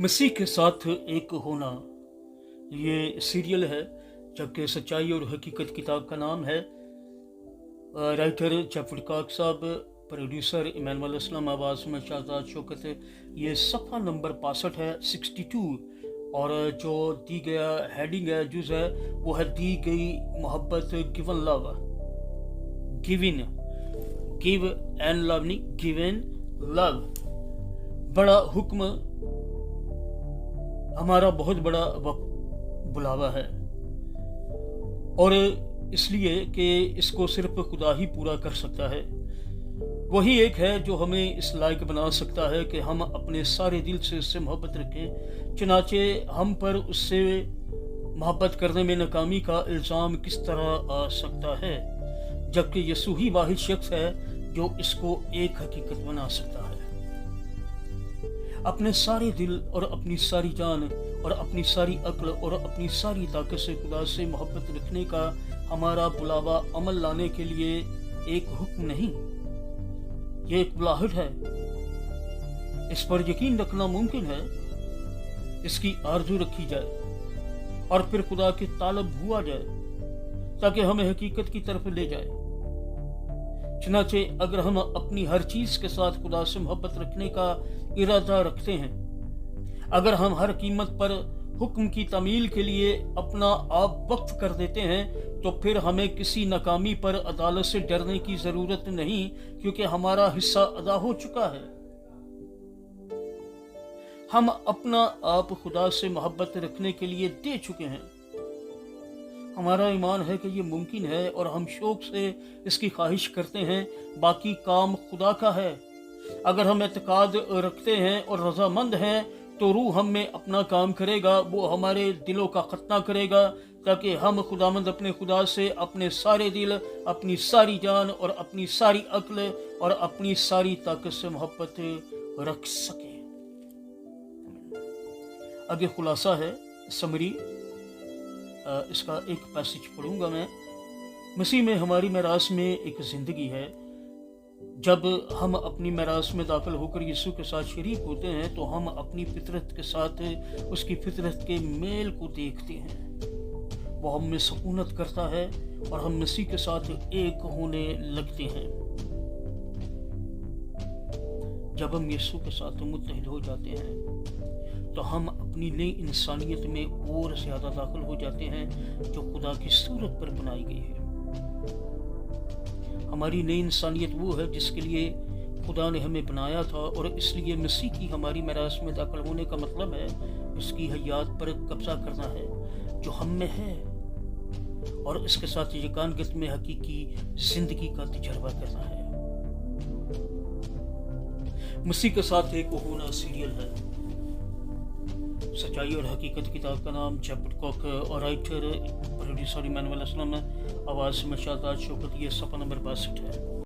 मसीह के साथ एक होना, ये सीरियल है, जबकि सच्चाई और हकीकत किताब का नाम है। राइटर जफर काक साहब, प्रोड्यूसर इमानुअल असलम, आवाज़ में शाहजाद शौकत। ये सफ़ा नंबर 65 है, 62। और जो दी गया हेडिंग है, जुज़ है, वो है दी गई मोहब्बत, given love. Given, give and love नहीं, गिवन लव। बड़ा हुक्म हमारा बहुत बड़ा बुलावा है, और इसलिए कि इसको सिर्फ खुदा ही पूरा कर सकता है। वही एक है जो हमें इस लायक बना सकता है कि हम अपने सारे दिल से उससे मोहब्बत रखें। चुनाचे हम पर उससे मोहब्बत करने में नाकामी का इल्ज़ाम किस तरह आ सकता है, जबकि यीशु ही वाहिद शख्स है जो इसको एक हकीकत बना सकता है। अपने सारे दिल और अपनी सारी जान और अपनी सारी अक्ल और अपनी सारी ताकत से खुदा से मोहब्बत रखने का हमारा बुलावा अमल लाने के लिए एक हुक्म नहीं, ये एक बुलाहट है। इस पर यकीन रखना मुमकिन है, इसकी आरज़ू रखी जाए और फिर खुदा के तालब हुआ जाए ताकि हमें हकीकत की तरफ ले जाए। चुनाचे अगर हम अपनी हर चीज के साथ खुदा से मोहब्बत रखने का इरादा रखते हैं, अगर हम हर कीमत पर हुक्म की तामील के लिए अपना आप वक्फ कर देते हैं, तो फिर हमें किसी नाकामी पर अदालत से डरने की जरूरत नहीं, क्योंकि हमारा हिस्सा अदा हो चुका है। हम अपना आप खुदा से मोहब्बत रखने के लिए दे चुके हैं। हमारा ईमान है कि ये मुमकिन है और हम शौक से इसकी ख्वाहिश करते हैं। बाकी काम खुदा का है। अगर हम एतकाद रखते हैं और रजामंद हैं, तो रूह हम में अपना काम करेगा, वो हमारे दिलों का खतना करेगा, ताकि हम खुदामंद अपने खुदा से अपने सारे दिल, अपनी सारी जान और अपनी सारी अक्ल और अपनी सारी ताकत से मोहब्बत रख सके। आगे खुलासा है, समरी, इसका एक पैसेज पढ़ूंगा मैं। मसीह में हमारी मैरास में एक ज़िंदगी है। जब हम अपनी मैरास में दाखिल होकर यीशु के साथ शरीक होते हैं, तो हम अपनी फितरत के साथ उसकी फितरत के मेल को देखते हैं। वो हम में सकूनत करता है और हम मसीह के साथ एक होने लगते हैं। जब हम यीशु के साथ मुत्तहिद हो जाते हैं, तो हम अपनी नई इंसानियत में और ज़्यादा दाखिल हो जाते हैं, जो खुदा की सूरत पर बनाई गई है। हमारी नई इंसानियत वो है जिसके लिए खुदा ने हमें बनाया था, और इसलिए मसीह की हमारी मैरास में दाखिल होने का मतलब है उसकी हयात पर कब्जा करना है जो हम में है, और इसके साथ यकानगत में हकीकी जिंदगी का तजर्बा करना है। मसीह के साथ एक होना सीरियल है। सच्चाई और हकीकत किताब का नाम जफर काक और राइटर प्रोड्यूसर इमानुअल असलम, आवाज़ में शाहजाद शौकत। ये सफ़ा नंबर 62 है।